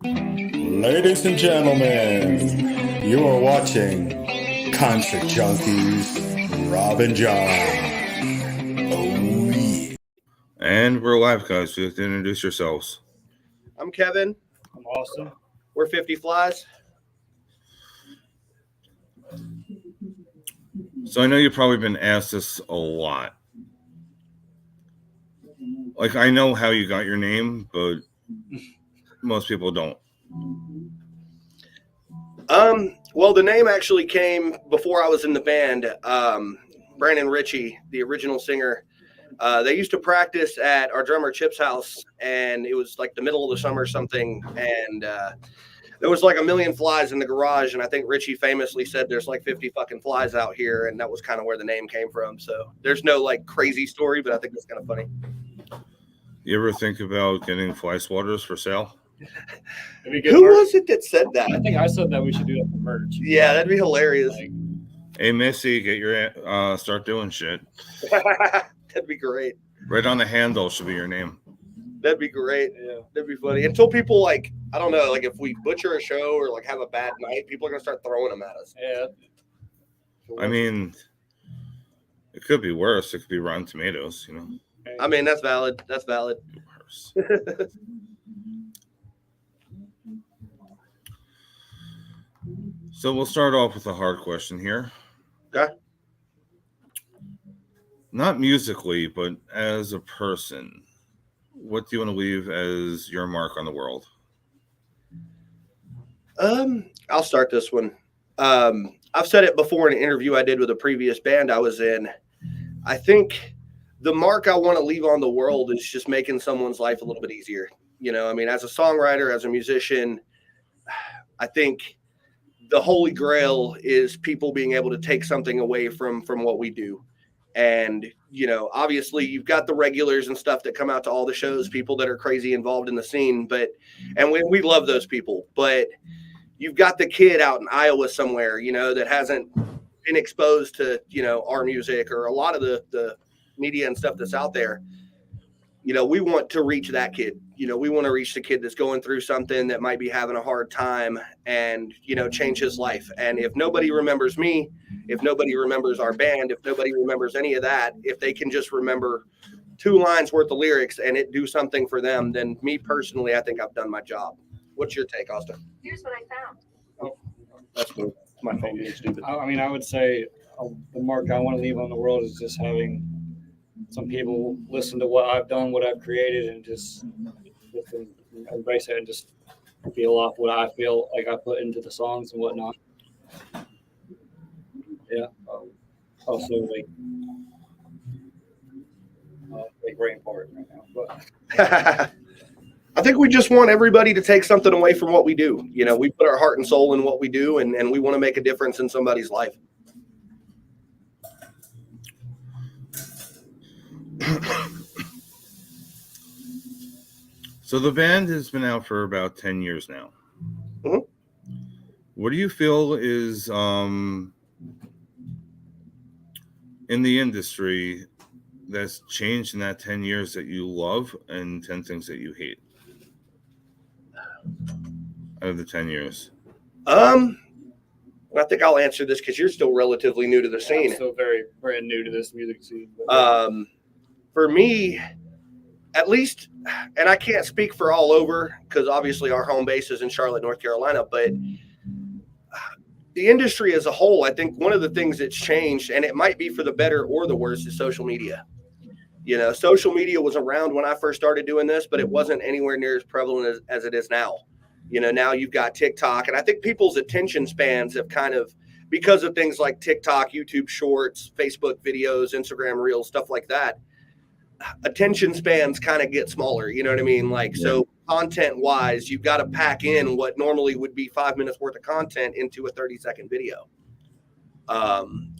Ladies and gentlemen, you are watching Concert Junkies, Rob and John. Oh, yeah. And we're live, guys. You have to introduce yourselves. I'm Kevin. I'm Austin. We're 50 Flies. So I know you've probably been asked this a lot. Like, I know how you got your name, but most people don't. Well, the name actually came before I was in the band. Brandon Ritchie, the original singer, they used to practice at our drummer Chip's house, and it was like the middle of the summer or something, and there was like a million flies in the garage, and I think Ritchie famously said there's like 50 fucking flies out here, and that was kind of where the name came from. So there's no like crazy story, but I think it's kind of funny. You ever think about getting fly swatters for sale? Who was it that said that? I think I said that we should do that for merch. Yeah, that'd be hilarious. Hey, Missy, get your start doing shit. That'd be great. Right on the handle should be your name. That'd be great. Yeah. That'd be funny. Until people like, I don't know, like if we butcher a show or like have a bad night, people are gonna start throwing them at us. Yeah. I mean, it could be worse. It could be Rotten Tomatoes, you know. I mean, that's valid. That's valid. Worse. So we'll start off with a hard question here. Okay. Not musically, but as a person, what do you want to leave as your mark on the world? I'll start this one. I've said it before in an interview I did with a previous band I was in. I think the mark I want to leave on the world is just making someone's life a little bit easier. You know, I mean, as a songwriter, as a musician, I think the holy grail is people being able to take something away from what we do. And, you know, obviously you've got the regulars and stuff that come out to all the shows, people that are crazy involved in the scene, and we love those people, but you've got the kid out in Iowa somewhere, you know, that hasn't been exposed to, you know, our music or a lot of the media and stuff that's out there. You know, we want to reach that kid. You know, we want to reach the kid that's going through something that might be having a hard time and, you know, change his life. And if nobody remembers me, if nobody remembers our band, if nobody remembers any of that, if they can just remember 2 lines worth of lyrics and it do something for them, then me personally, I think I've done my job. What's your take, Austin? Here's what I found. Oh, that's cool. It's my phone being stupid. I mean, I would say the mark I want to leave on the world is just having some people listen to what I've done, what I've created, and just embrace it and just feel off what I feel like I put into the songs and whatnot. Yeah. Also, like very important right now. But I think we just want everybody to take something away from what we do. You know, we put our heart and soul in what we do, and we want to make a difference in somebody's life. So the band has been out for about 10 years now. Mm-hmm. What do you feel is in the industry that's changed in that 10 years that you love and 10 things that you hate out of the 10 years? I think I'll answer this because you're still relatively new to the scene. I'm still very brand new to this music scene. But For me, at least, and I can't speak for all over because obviously our home base is in Charlotte, North Carolina, but the industry as a whole, I think one of the things that's changed, and it might be for the better or the worse, is social media. You know, social media was around when I first started doing this, but it wasn't anywhere near as prevalent as it is now. You know, now you've got TikTok, and I think people's attention spans have kind of, because of things like TikTok, YouTube Shorts, Facebook videos, Instagram Reels, stuff like that, attention spans kind of get smaller. You know what I mean? Like, so content wise, you've got to pack in what normally would be 5 minutes worth of content into a 30-second video,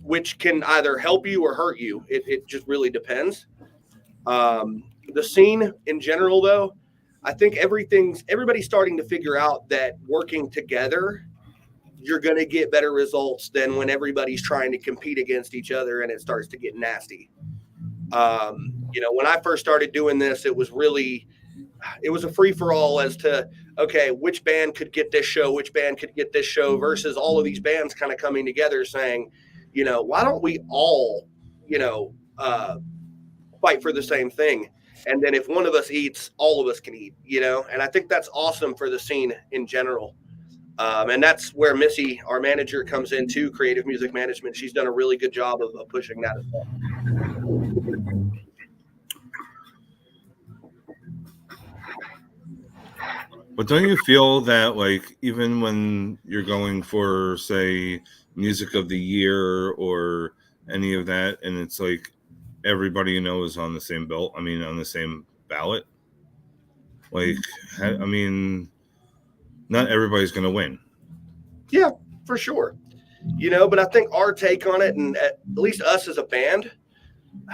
which can either help you or hurt you. It just really depends. The scene in general, though, I think everybody's starting to figure out that working together, you're going to get better results than when everybody's trying to compete against each other and it starts to get nasty. You know, when I first started doing this, it was a free for all as to, okay, which band could get this show, which band could get this show, versus all of these bands kind of coming together saying, why don't we all, fight for the same thing? And then if one of us eats, all of us can eat, and I think that's awesome for the scene in general. And that's where Missy, our manager, comes into creative music management. She's done a really good job of pushing that as well. But don't you feel that, like, even when you're going for, say, music of the year or any of that, and it's like everybody you know is on the same on the same ballot? Like, I mean, not everybody's going to win. Yeah, for sure. But I think our take on it, and at least us as a band,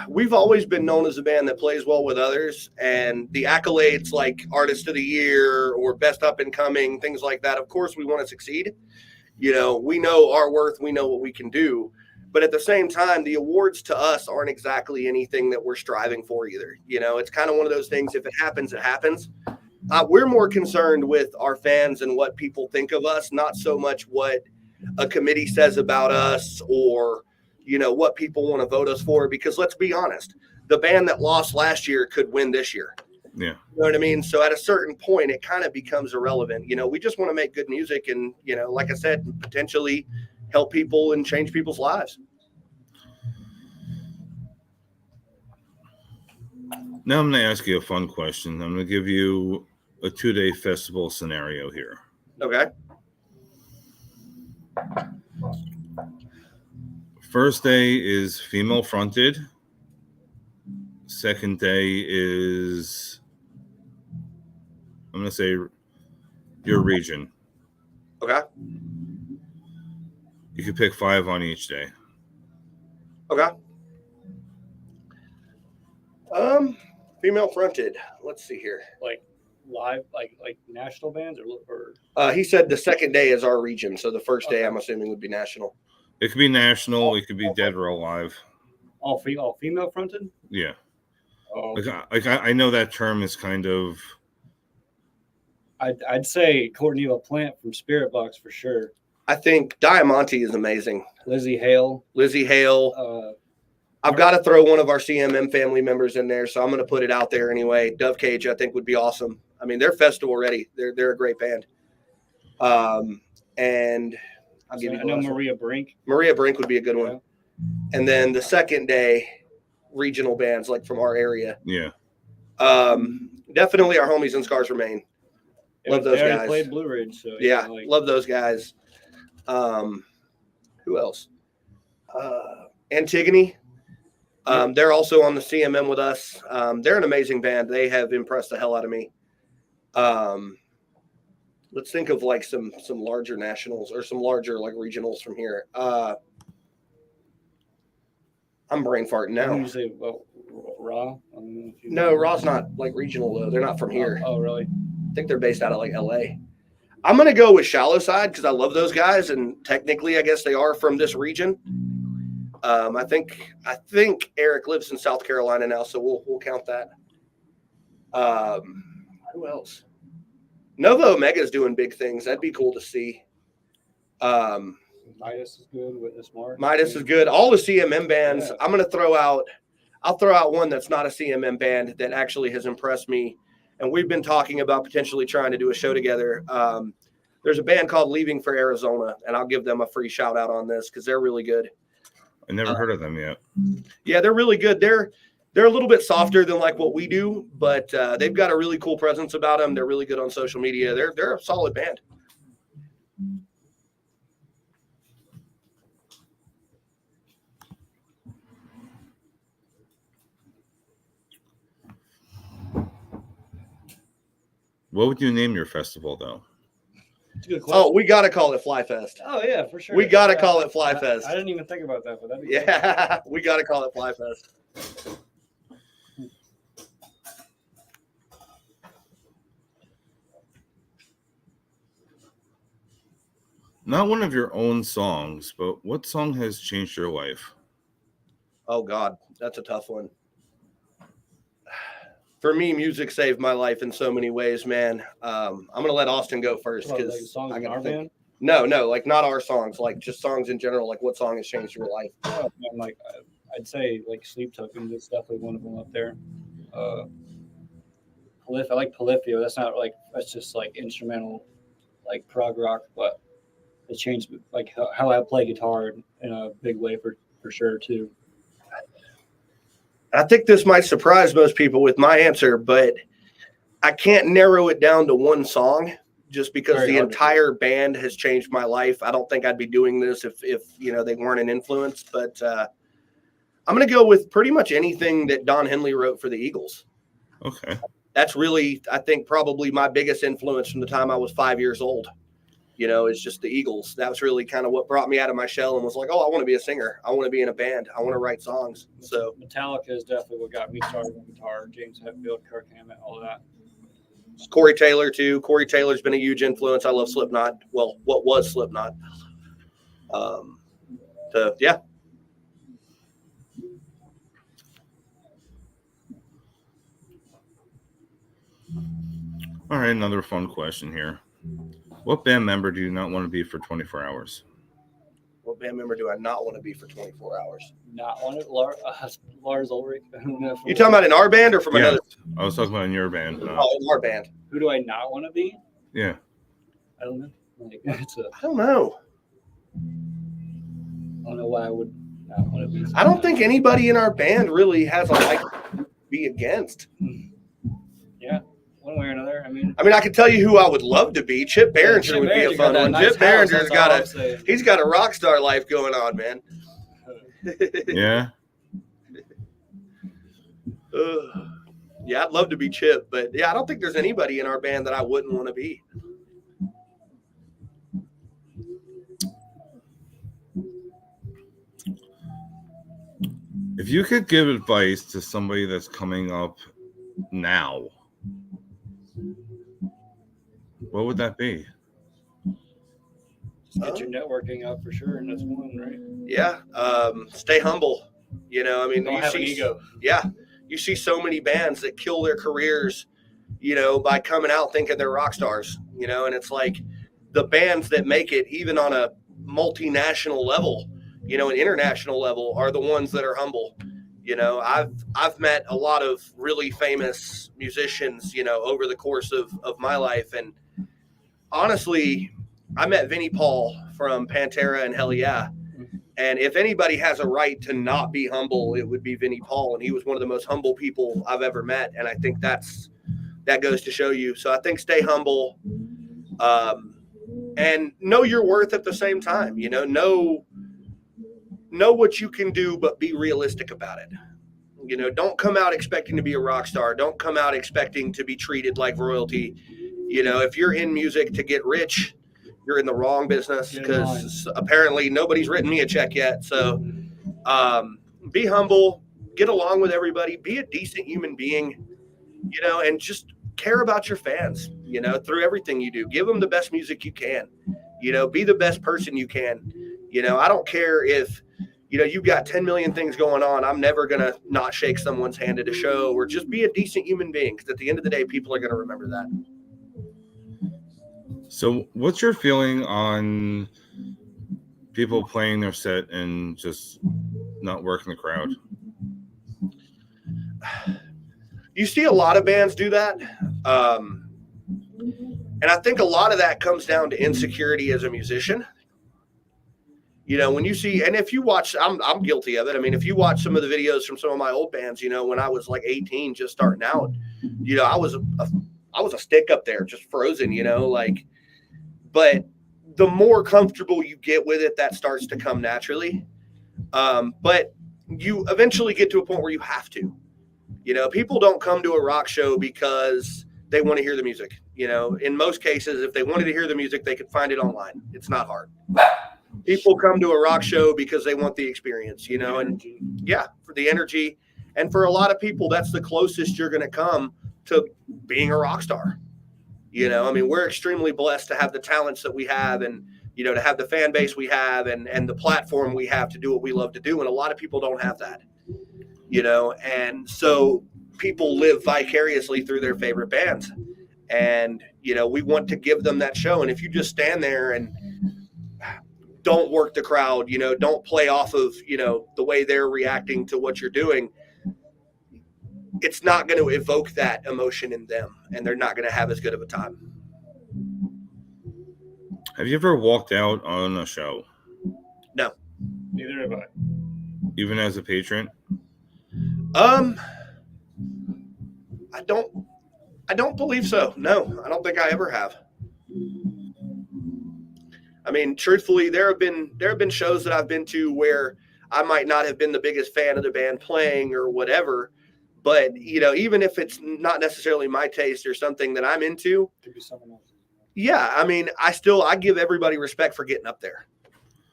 we've always been known as a band that plays well with others, and the accolades like Artist of the Year or Best Up and Coming, things like that, of course we want to succeed. We know our worth, we know what we can do, but at the same time, the awards to us aren't exactly anything that we're striving for either. It's kind of one of those things, if it happens, it happens. We're more concerned with our fans and what people think of us, not so much what a committee says about us or what people want to vote us for, because let's be honest, the band that lost last year could win this year. Yeah. You know what I mean? So at a certain point, it kind of becomes irrelevant. We just want to make good music and, like I said, potentially help people and change people's lives. Now I'm going to ask you a fun question. I'm going to give you a 2-day festival scenario here. Okay. First day is female fronted. Second day is, I'm going to say, your region. Okay. You can pick 5 on each day. Okay. Female fronted. Let's see here. Like live, like national bands or He said the second day is our region, so the first day I'm assuming would be national. It could be national. It could be Dead or Alive. all female fronted. Yeah. Oh, I know that term is kind of. I'd say Courtney LaPlante from Spirit Box for sure. I think Diamante is amazing. Lizzie Hale. I've got to throw one of our CMM family members in there, so I'm going to put it out there anyway. Dove Cage, I think, would be awesome. I mean, they're festival ready. They're a great band. And I'll give you. I know Maria Brink. Maria Brink would be a good one. And then the second day, regional bands like from our area. Yeah. Definitely our homies in Scars Remain. Love those guys. Played Blue Ridge, so yeah, love those guys. Who else? Antigone. They're also on the CMM with us. They're an amazing band. They have impressed the hell out of me. Let's think of like some larger nationals or some larger like regionals from here. I'm brain farting now. You say Raw? No, Raw's not like regional though. They're not from here. Oh, really? I think they're based out of like LA. I'm gonna go with Shallow Side because I love those guys, and technically, I guess they are from this region. I think Eric lives in South Carolina now, so we'll count that. Who else? Nova Omega is doing big things. That'd be cool to see. Midas is good. Witness Mark. Midas is good. All the CMM bands. Yeah. I'll throw out one that's not a CMM band that actually has impressed me. And we've been talking about potentially trying to do a show together. There's a band called Leaving for Arizona, and I'll give them a free shout out on this because they're really good. I never heard of them yet. Yeah, they're really good. They're a little bit softer than like what we do, but they've got a really cool presence about them. They're really good on social media. They're a solid band. What would you name your festival, though? Oh, we got to call it Fly Fest. Oh, yeah, for sure. We got to call it Fly Fest. I didn't even think about that, but that'd be cool. We got to call it Fly Fest. Not one of your own songs, but what song has changed your life? Oh, God, that's a tough one. for me, music saved my life in so many ways, man. I'm gonna let Austin go first Like because songs I in gotta our think. band. No, like not our songs, like just songs in general. Like what song has changed your life? Oh, man, like I'd say like Sleep Token is definitely one of them up there. I like Polyphia. That's just like instrumental, like prog rock, but it changed like how I play guitar in a big way for sure too. I think this might surprise most people with my answer, but I can't narrow it down to one song just because Very the hard to do. entire band has changed my life. I don't think I'd be doing this if they weren't an influence, but I'm going to go with pretty much anything that Don Henley wrote for the Eagles. Okay. That's really, I think, probably my biggest influence from the time I was 5 years old. It's just the Eagles. That was really kind of what brought me out of my shell and was like, oh, I want to be a singer. I want to be in a band. I want to write songs. So Metallica is definitely what got me started on guitar. James Hetfield, Kirk Hammett, all of that. Corey Taylor too. Corey Taylor's been a huge influence. I love Slipknot. Well, what was Slipknot? Yeah. All right, another fun question here. What band member do you not want to be for 24 hours? What band member do I not want to be for 24 hours? Not one of Lars Ulrich. I don't know if You talking about in our band or from Yeah, another? I was talking about in your band. In our band. Who do I not want to be? Yeah. I don't know. Like, I don't know. I don't know why I would not want to be. I don't think anybody in our band really has a like to be against. Yeah, one way or another. I mean, I can tell you who I would love to be. Chip Behringer would be a fun one. Chip Behringer's he's got a rock star life going on, man. Yeah. Yeah, I'd love to be Chip, but yeah, I don't think there's anybody in our band that I wouldn't want to be. If you could give advice to somebody that's coming up now, what would that be? Just get your networking up for sure, and that's one, right? Yeah, stay humble. Don't have an ego. Yeah, you see so many bands that kill their careers, by coming out thinking they're rock stars, and it's like the bands that make it even on a multinational level, an international level are the ones that are humble. I've met a lot of really famous musicians, over the course of my life. And honestly, I met Vinnie Paul from Pantera and Hell Yeah. And if anybody has a right to not be humble, it would be Vinnie Paul. And he was one of the most humble people I've ever met. And I think that goes to show you. So I think stay humble, and know your worth at the same time. Know what you can do, but be realistic about it. Don't come out expecting to be a rock star. Don't come out expecting to be treated like royalty. If you're in music to get rich, you're in the wrong business, because apparently nobody's written me a check yet. So be humble, get along with everybody, be a decent human being, and just care about your fans, through everything you do. Give them the best music you can, be the best person you can. I don't care if, you've got 10 million things going on. I'm never going to not shake someone's hand at a show, or just be a decent human being, because at the end of the day, people are going to remember that. So what's your feeling on people playing their set and just not working the crowd? You see a lot of bands do that. And I think a lot of that comes down to insecurity as a musician. When you see, and if you watch, I'm guilty of it. If you watch some of the videos from some of my old bands, when I was like 18, just starting out, I was a stick up there, just frozen, but the more comfortable you get with it, that starts to come naturally. But you eventually get to a point where you have to, people don't come to a rock show because they want to hear the music. In most cases, if they wanted to hear the music, they could find it online. It's not hard. People come to a rock show because they want the experience, and yeah, for the energy. And for a lot of people, that's the closest you're going to come to being a rock star. We're extremely blessed to have the talents that we have, and, to have the fan base we have, and the platform we have to do what we love to do. And a lot of people don't have that, and so people live vicariously through their favorite bands. And, you know, we want to give them that show. And if you just stand there and don't work the crowd, you know, don't play off of, you know, the way they're reacting to what you're doing, it's not going to evoke that emotion in them, and they're not going to have as good of a time. Have you ever walked out on a show? No. Neither have I. Even as a patron? I don't believe so. No, I don't think I ever have. I mean, truthfully, there have been shows that I've been to where I might not have been the biggest fan of the band playing or whatever, but you know, even if it's not necessarily my taste or something that I'm into, Could be someone else. yeah, I mean, I give everybody respect for getting up there.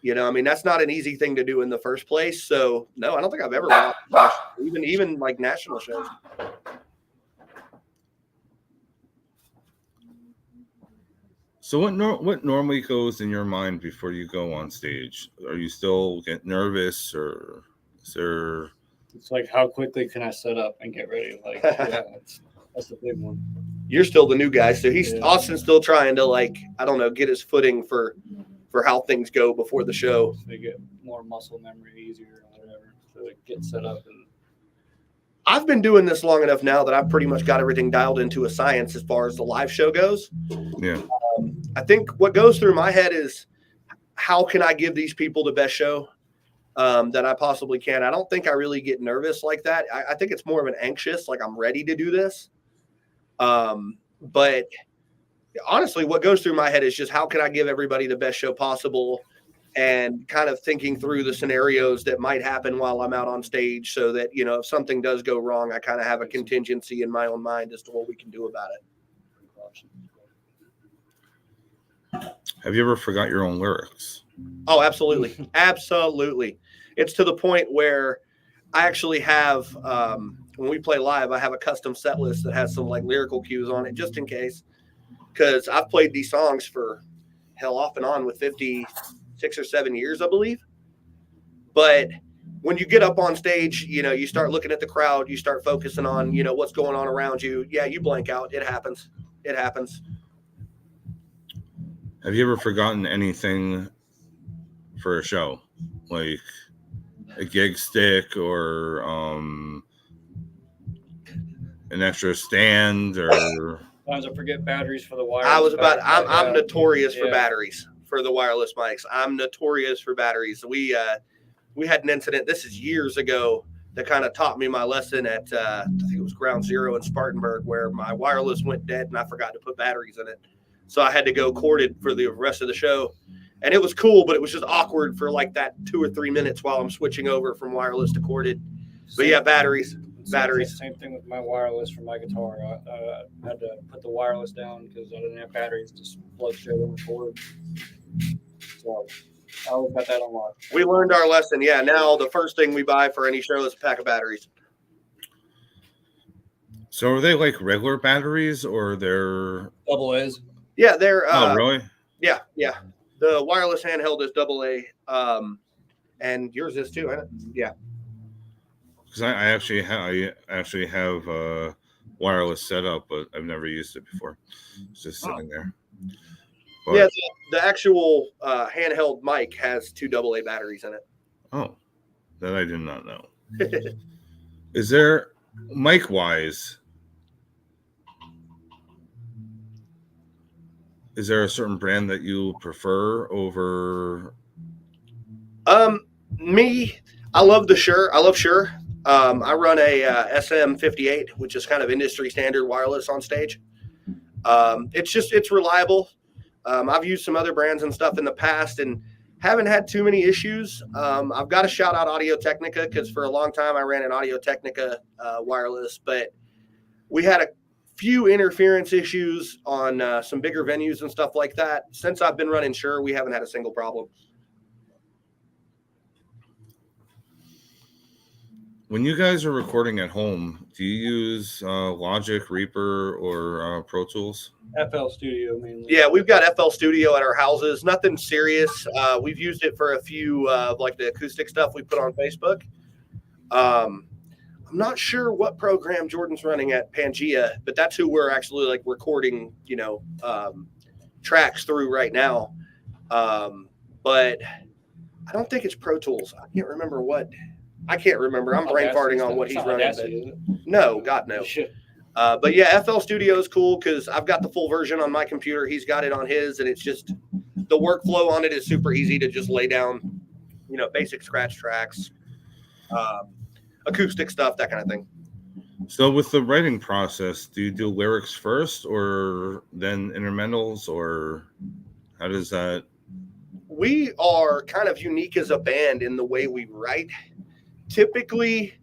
You know, I mean, that's not an easy thing to do in the first place. So no, I don't think I've ever watched even like national shows. So what normally goes in your mind before you go on stage? Are you still get nervous, or is there? It's like, how quickly can I set up and get ready? Like, yeah, that's the big one. You're still the new guy, so Yeah. Austin's still trying to, like, I don't know, get his footing for how things go before the show. So they get more muscle memory easier or whatever. So they get set up. And I've been doing this long enough now that I've pretty much got everything dialed into a science as far as the live show goes. Yeah. I think what goes through my head is, how can I give these people the best show that I possibly can? I don't think I really get nervous like that. I think it's more of an anxious, like I'm ready to do this. But honestly, what goes through my head is just, how can I give everybody the best show possible, and kind of thinking through the scenarios that might happen while I'm out on stage, so that, you know, if something does go wrong, I kind of have a contingency in my own mind as to what we can do about it. Have you ever forgot your own lyrics? Oh, absolutely. Absolutely. It's to the point where I actually have, when we play live, I have a custom set list that has some like lyrical cues on it, just in case, because I've played these songs for hell off and on with 56 or 7 years, I believe. But when you get up on stage, you know, you start looking at the crowd, you start focusing on, you know, what's going on around you. Yeah, you blank out. It happens. It happens. Have you ever forgotten anything for a show, like a gig stick or an extra stand, or? sometimes I forget batteries for the wire. I'm notorious for batteries for the wireless mics. I'm notorious for batteries. We had an incident, this is years ago, that kind of taught me my lesson at I think it was Ground Zero in Spartanburg, where my wireless went dead and I forgot to put batteries in it. So I had to go corded for the rest of the show. And it was cool, but it was just awkward for like that 2 or 3 minutes while I'm switching over from wireless to corded. But yeah, batteries. Same thing with my wireless for my guitar. I had to put the wireless down because I didn't have batteries to plug straight on the cord. So I always got that on lock. We learned our lesson. Yeah, now the first thing we buy for any show is a pack of batteries. So are they like regular batteries, or they're Double A's. Yeah, they're oh really? Yeah. The wireless handheld is AA, and yours is too, isn't it? Yeah. Because I actually have a wireless setup, but I've never used it before. It's just sitting there. But, Yeah, the actual handheld mic has 2 AA batteries in it. Oh, that I did not know. Is there, mic wise, is there a certain brand that you prefer over? Me, I love the Shure. I love Shure. I run a SM58, which is kind of industry standard wireless on stage. It's reliable. I've used some other brands and stuff in the past and haven't had too many issues. I've got to shout out Audio Technica, because for a long time I ran an Audio Technica wireless, but we had a few interference issues on some bigger venues and stuff like that. Since I've been running Shure, we haven't had a single problem. When you guys are recording at home, do you use Logic, Reaper, or Pro Tools? FL Studio mainly. Yeah, we've got FL Studio at our houses. Nothing serious. We've used it for a few like the acoustic stuff we put on Facebook. I'm not sure what program Jordan's running at Pangea, but that's who we're actually like recording, tracks through right now. But I don't think it's Pro Tools. I can't remember. I'm brain farting on what he's running. No, God, no. But yeah, FL Studio is cool because I've got the full version on my computer. He's got it on his, and it's just the workflow on it is super easy to just lay down, basic scratch tracks, acoustic stuff, that kind of thing. So with the writing process, do you do lyrics first or then instrumentals, or how does that? We are kind of unique as a band in the way we write. Typically,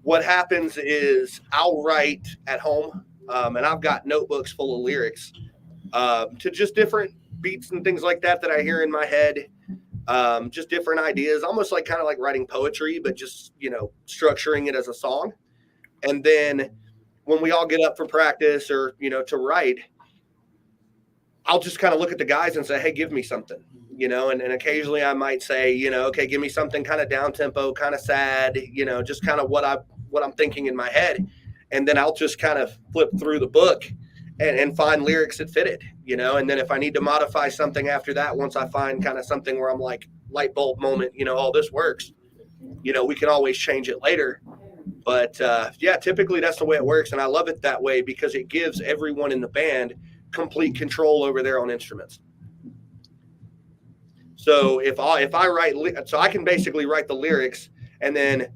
what happens is I'll write at home, and I've got notebooks full of lyrics to just different beats and things like that I hear in my head. Just different ideas, almost like kind of like writing poetry, but just, structuring it as a song. And then when we all get up for practice or, to write, I'll just kind of look at the guys and say, hey, give me something, and occasionally I might say, okay, give me something kind of down tempo, kind of sad, just kind of what I'm thinking in my head. And then I'll just kind of flip through the book and find lyrics that fit it, and then if I need to modify something after that, once I find kind of something where I'm like light bulb moment, oh, this works, we can always change it later. But yeah, typically that's the way it works. And I love it that way because it gives everyone in the band complete control over their own instruments. So if I write, so I can basically write the lyrics, and then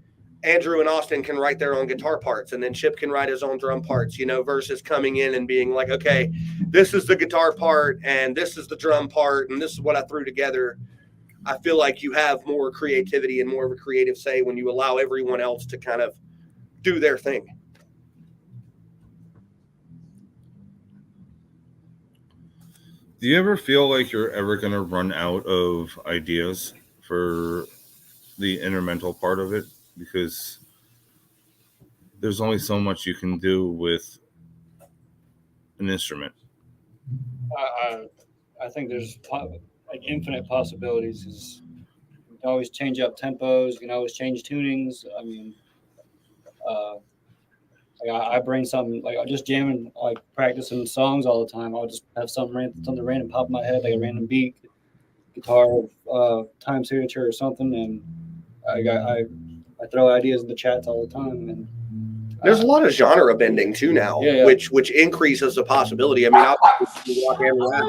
Andrew and Austin can write their own guitar parts, and then Chip can write his own drum parts, versus coming in and being like, okay, this is the guitar part and this is the drum part and this is what I threw together. I feel like you have more creativity and more of a creative say when you allow everyone else to kind of do their thing. Do you ever feel like you're ever going to run out of ideas for the instrumental part of it? Because there's only so much you can do with an instrument. I think there's like infinite possibilities. You can always change up tempos. You can always change tunings. I mean, I bring something, like I'm just jamming, like practicing songs all the time. I'll just have something random pop in my head, like a random beat, guitar, time signature or something, and I throw ideas in the chats all the time. And there's a lot of genre bending too now, which increases the possibility. I mean, obviously rock and rap,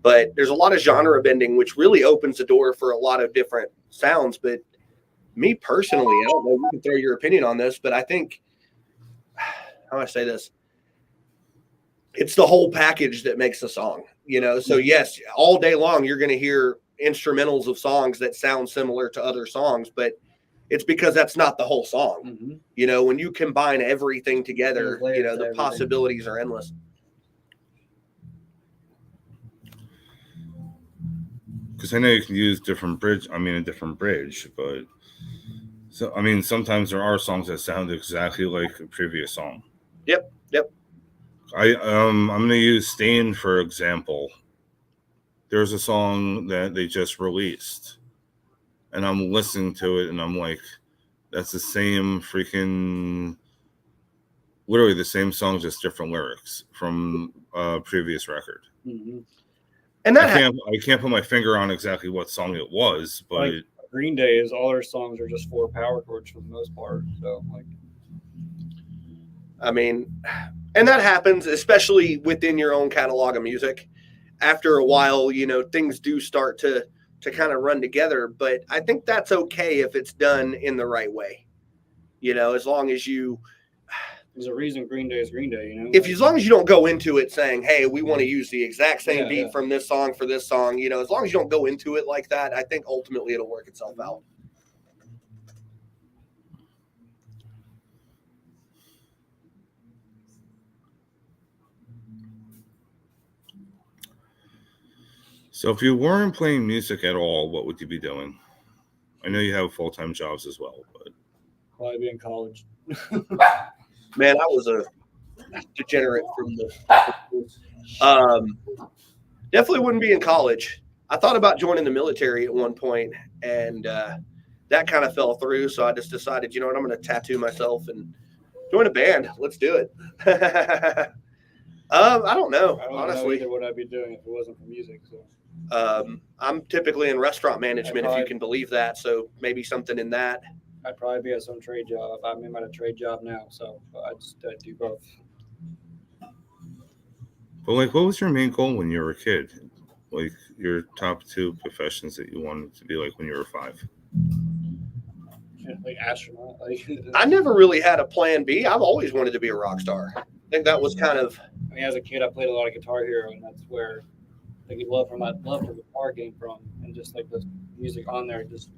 but there's a lot of genre bending, which really opens the door for a lot of different sounds. But me personally, I don't know, you can throw your opinion on this, but I think, how do I say this? It's the whole package that makes the song, So yes, all day long, you're going to hear instrumentals of songs that sound similar to other songs, but it's because that's not the whole song. Mm-hmm. When you combine everything together, the possibilities are endless. Because I know you can use a different bridge, but sometimes there are songs that sound exactly like a previous song. Yep. I'm going to use Stain for example. There's a song that they just released, and I'm listening to it, and I'm like, that's the same literally the same song, just different lyrics from a previous record. Mm-hmm. And I can't put my finger on exactly what song it was, but like Green Day all their songs are just 4 power chords for the most part. So and that happens, especially within your own catalog of music. After a while, things do start to kind of run together, but I think that's okay if it's done in the right way. As long as there's a reason Green Day is Green Day, as long as you don't go into it saying, hey, we want to use the exact same beat from this song for this song, as long as you don't go into it like that, I think ultimately it'll work itself out. So if you weren't playing music at all, what would you be doing? I know you have full-time jobs as well, but probably be in college. Man, I was a degenerate from the definitely wouldn't be in college. I thought about joining the military at one point, and that kind of fell through. So I just decided, you know what, I'm going to tattoo myself and join a band. Let's do it. I don't know, I don't know honestly. either what I'd be doing if it wasn't for music. So I'm typically in restaurant management, if you probably- can believe that. So maybe something in that. I'd probably be at some trade job. I'm at a trade job now, so I'd do both. But like, what was your main goal when you were a kid? Like your top 2 professions that you wanted to be like when you were 5? Like astronaut. Like I never really had a plan B. I've always wanted to be a rock star. I think that was kind of, I mean, as a kid, I played a lot of Guitar Hero, and that's where like love for guitar came from, and just like the music on there just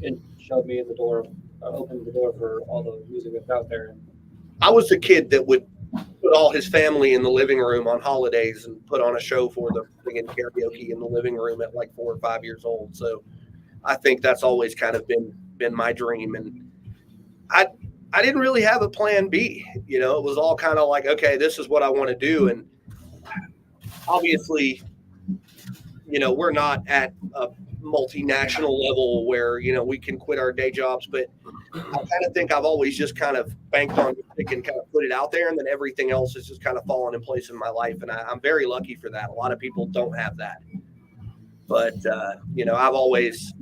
it shoved me in the door, opened the door for all the music that's out there. I was the kid that would put all his family in the living room on holidays and put on a show for them, singing karaoke in the living room at like 4 or 5 years old. So I think that's always kind of been my dream. And I didn't really have a plan B. You know, it was all kind of like, okay, this is what I want to do. And obviously, you know, we're not at a multinational level where, you know, we can quit our day jobs, but I kind of think I've always just kind of banked on music and kind of put it out there, and then everything else is just kind of fallen in place in my life. And I'm very lucky for that. A lot of people don't have that. But, you know, I've always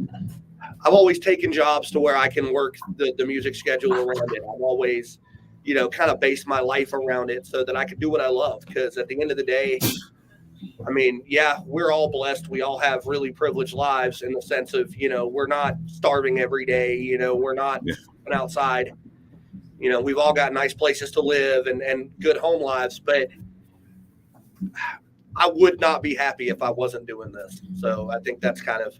taken jobs to where I can work the music schedule around it. I've always, you know, kind of based my life around it so that I could do what I love. Because at the end of the day, I mean, yeah, we're all blessed. We all have really privileged lives in the sense of, you know, we're not starving every day. You know, we're not outside. You know, we've all got nice places to live and good home lives. But I would not be happy if I wasn't doing this. So I think that's kind of.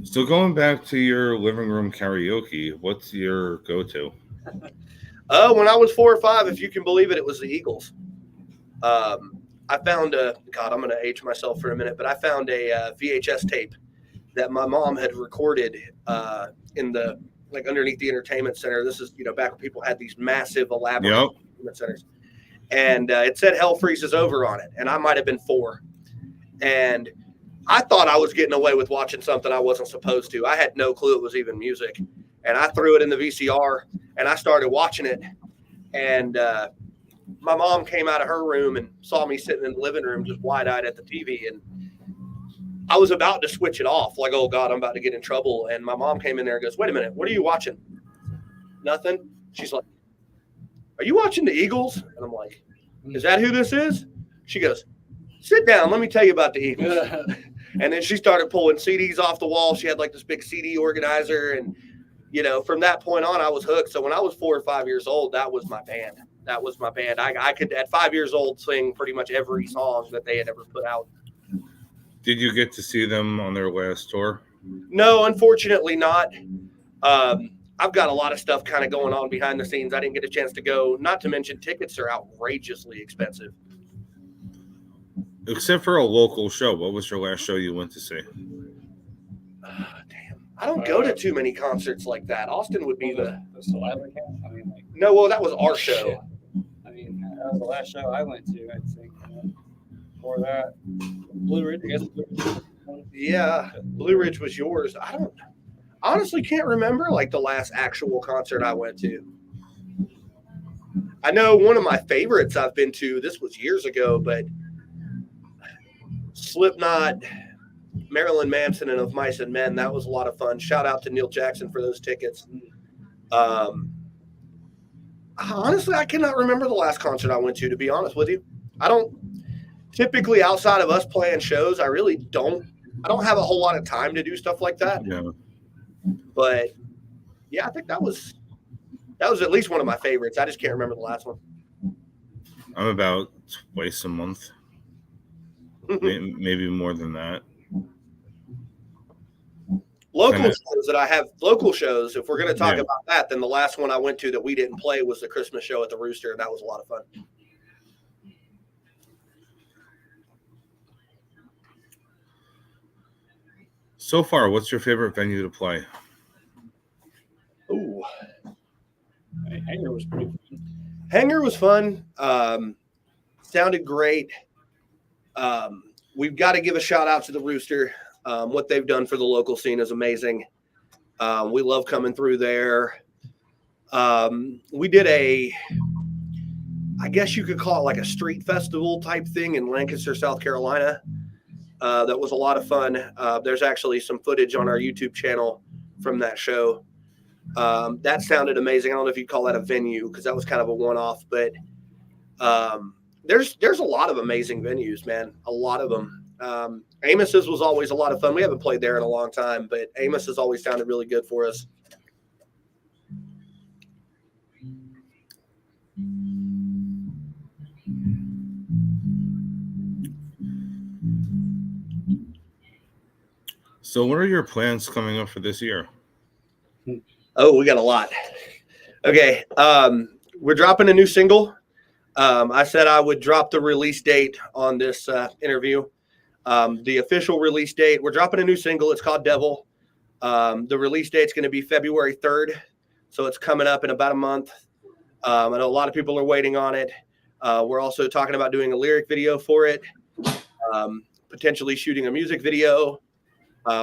So going back to your living room karaoke, what's your go-to? When I was 4 or 5, if you can believe it, it was the Eagles. I found I'm going to age myself for a minute, but I found a VHS tape that my mom had recorded in the, like, underneath the entertainment center. This is, you know, back when people had these massive elaborate entertainment centers. And it said Hell Freezes Over on it. And I might've been 4. And I thought I was getting away with watching something I wasn't supposed to. I had no clue it was even music. And I threw it in the VCR and I started watching it. And my mom came out of her room and saw me sitting in the living room just wide-eyed at the TV. And I was about to switch it off, like, oh, God, I'm about to get in trouble. And my mom came in there and goes, wait a minute, what are you watching? Nothing. She's like, are you watching the Eagles? And I'm like, is that who this is? She goes, sit down. Let me tell you about the Eagles. And then she started pulling CDs off the wall. She had like this big CD organizer. And, you know, from that point on, I was hooked. So when I was 4 or 5 years old, that was my band. That was my band. I could, at 5 years old, sing pretty much every song that they had ever put out. Did you get to see them on their last tour? No, unfortunately not. I've got a lot of stuff kind of going on behind the scenes. I didn't get a chance to go, not to mention tickets are outrageously expensive. Except for a local show. What was your last show you went to see? Damn. I don't go to too many concerts like that. Austin would be the Saliva Camp. I mean, like, no, well, that was our show. I mean, that was the last show I went to, I think. Before that, Blue Ridge, I guess. Yeah, Blue Ridge was yours. I honestly can't remember like the last actual concert I went to. I know one of my favorites I've been to, this was years ago, but Slipknot, Marilyn Manson, and Of Mice and Men. That was a lot of fun. Shout out to Neil Jackson for those tickets. Honestly, I cannot remember the last concert I went to be honest with you. I don't typically, outside of us playing shows, I don't have a whole lot of time to do stuff like that. Yeah. But yeah, I think that was at least one of my favorites. I just can't remember the last one. I'm about twice a month. Maybe more than that. Local shows. If we're going to talk about that, then the last one I went to that we didn't play was the Christmas show at the Rooster, and that was a lot of fun. So far, what's your favorite venue to play? Ooh, Hangar was pretty fun. Hangar was fun. Sounded great. We've got to give a shout out to the Rooster. What they've done for the local scene is amazing. We love coming through there. We did I guess you could call it like a street festival type thing in Lancaster, South Carolina. That was a lot of fun. There's actually some footage on our YouTube channel from that show. That sounded amazing. I don't know if you'd call that a venue because that was kind of a one-off, but there's a lot of amazing venues, man. A lot of them. Amos's was always a lot of fun. We haven't played there in a long time, but Amos has always sounded really good for us. So what are your plans coming up for this year? Oh, we got a lot. Okay. We're dropping a new single. I said I would drop the release date on this interview. The official release date, we're dropping a new single. It's called Devil. The release date's going to be February 3rd. So it's coming up in about a month. I know a lot of people are waiting on it. We're also talking about doing a lyric video for it, potentially shooting a music video.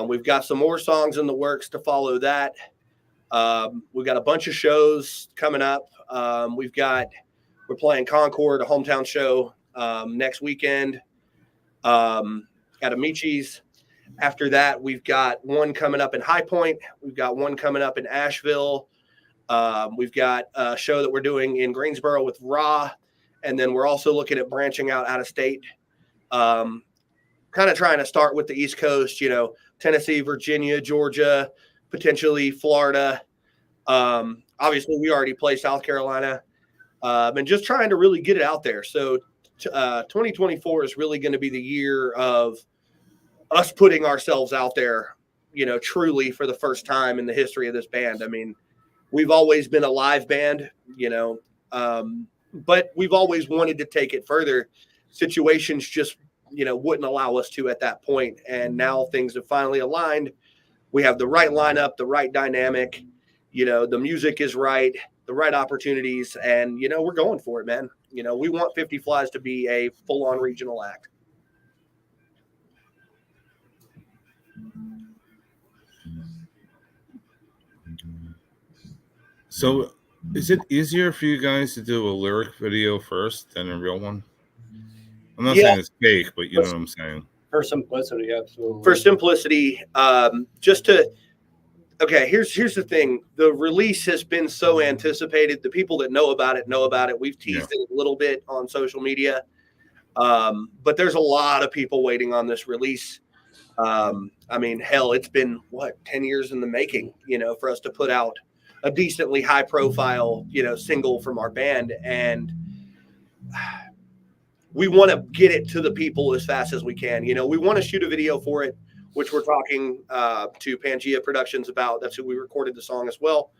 We've got some more songs in the works to follow that. We've got a bunch of shows coming up. We're playing Concord, a hometown show, next weekend at Amici's. After that, we've got one coming up in High Point. We've got one coming up in Asheville. We've got a show that we're doing in Greensboro with Raw. And then we're also looking at branching out of state. Kind of trying to start with the East Coast, Tennessee, Virginia, Georgia, potentially Florida. Obviously, we already play South Carolina. And just trying to really get it out there. So 2024 is really going to be the year of us putting ourselves out there, truly for the first time in the history of this band. I mean, we've always been a live band, but we've always wanted to take it further. Situations just, wouldn't allow us to at that point. And now things have finally aligned. We have the right lineup, the right dynamic, the music is right, the right opportunities, and, we're going for it, man. We want 50 Flies to be a full-on regional act. So is it easier for you guys to do a lyric video first than a real one? I'm not saying it's fake, but you know what I'm saying. For simplicity, absolutely. For simplicity, here's the thing. The release has been so anticipated. The people that know about it. We've teased it a little bit on social media. But there's a lot of people waiting on this release. I mean, hell, it's been 10 years in the making, for us to put out a decently high profile, single from our band. And we want to get it to the people as fast as we can. We want to shoot a video for it, which we're talking to Pangea Productions about. That's who we recorded the song as well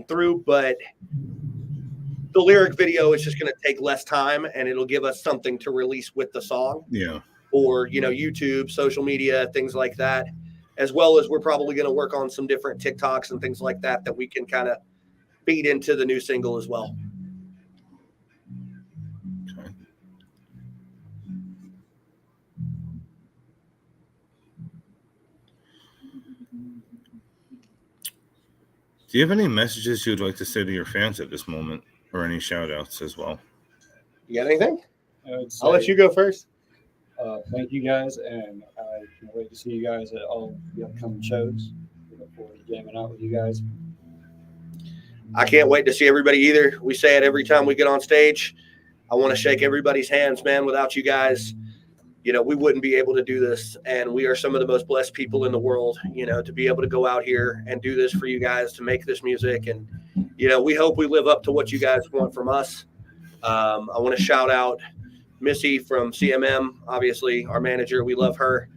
through. But the lyric video is just going to take less time, and it'll give us something to release with the song. Yeah. Or, YouTube, social media, things like that. As well as we're probably going to work on some different TikToks and things like that we can kind of feed into the new single as well. Okay. Do you have any messages you'd like to say to your fans at this moment, or any shout outs as well? You got anything? I'll let you go first. Thank you guys, and I can't wait to see you guys at all the upcoming shows. We look forward to jamming out with you guys. I can't wait to see everybody either. We say it every time we get on stage. I want to shake everybody's hands, man. Without you guys, we wouldn't be able to do this. And we are some of the most blessed people in the world, to be able to go out here and do this for you guys, to make this music. And, we hope we live up to what you guys want from us. I want to shout out Missy from CMM, obviously our manager. We love her.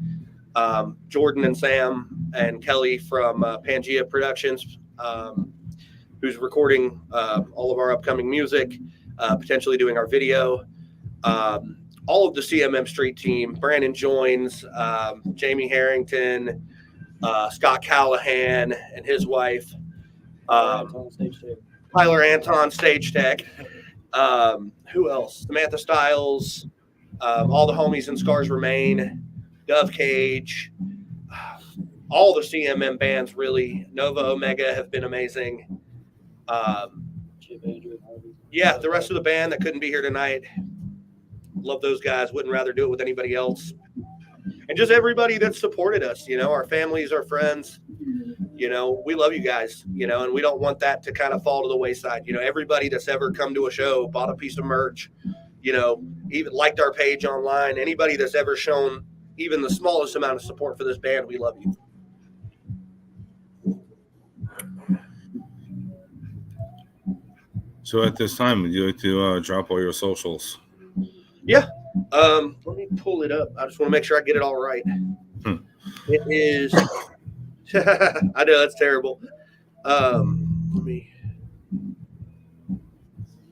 Jordan and Sam and Kelly from Pangea Productions, who's recording all of our upcoming music, potentially doing our video. All of the CMM Street team, Brandon Joins, Jamie Harrington, Scott Callahan and his wife, Tyler Anton, Stage Tech. Who else? Samantha Styles, all the homies in Scars Remain, Dove Cage, all the CMM bands, really. Nova Omega have been amazing. Yeah, the rest of the band that couldn't be here tonight. Love those guys. Wouldn't rather do it with anybody else. And just everybody that supported us, our families, our friends, we love you guys, and we don't want that to kind of fall to the wayside. Everybody that's ever come to a show, bought a piece of merch, even liked our page online, anybody that's ever shown even the smallest amount of support for this band, we love you. So at this time, would you like to drop all your socials? Yeah. Let me pull it up. I just want to make sure I get it all right. It is. I know that's terrible.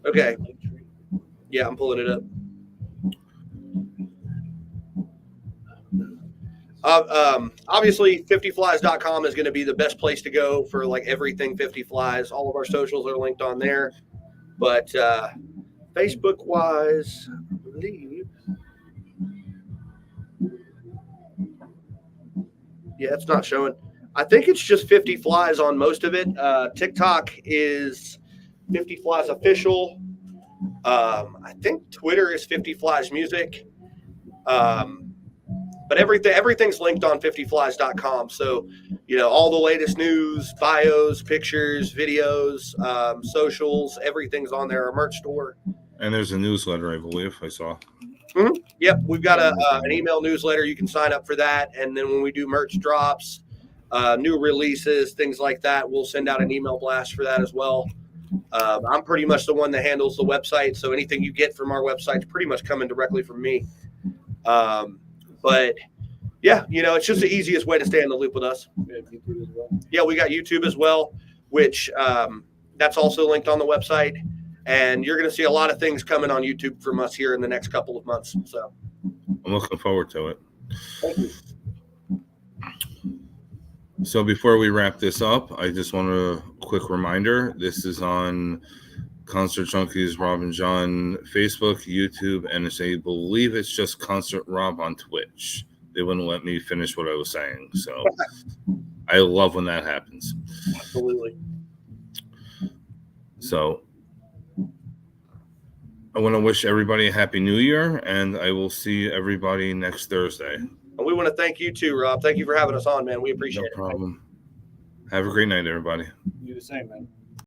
Okay. Yeah, I'm pulling it up. Obviously 50flies.com is going to be the best place to go for like everything 50 Flies. All of our socials are linked on there, but Facebook wise, I believe, yeah, it's not showing. I think it's just 50 Flies on most of it. TikTok is 50 Flies official. I think Twitter is 50 Flies music. But everything's linked on 50flies.com. So, all the latest news, bios, pictures, videos, socials, everything's on there. Our merch store. And there's a newsletter, I believe I saw. Mm-hmm. Yep, we've got an email newsletter. You can sign up for that. And then when we do merch drops, new releases, things like that, we'll send out an email blast for that as well. I'm pretty much the one that handles the website. So anything you get from our website is pretty much coming directly from me. But yeah, it's just the easiest way to stay in the loop with us. Yeah, we got YouTube as well, which that's also linked on the website. And you're going to see a lot of things coming on YouTube from us here in the next couple of months. So I'm looking forward to it. Thank you. So before we wrap this up, I just want a quick reminder. This is on Concert Junkies Rob and John Facebook, YouTube, and I believe it's just Concert Rob on Twitch. They wouldn't let me finish what I was saying. So I love when that happens. Absolutely. So I want to wish everybody a happy new year, and I will see everybody next Thursday. And we want to thank you too, Rob. Thank you for having us on, man. We appreciate it. No problem. Have a great night, everybody. You the same, man.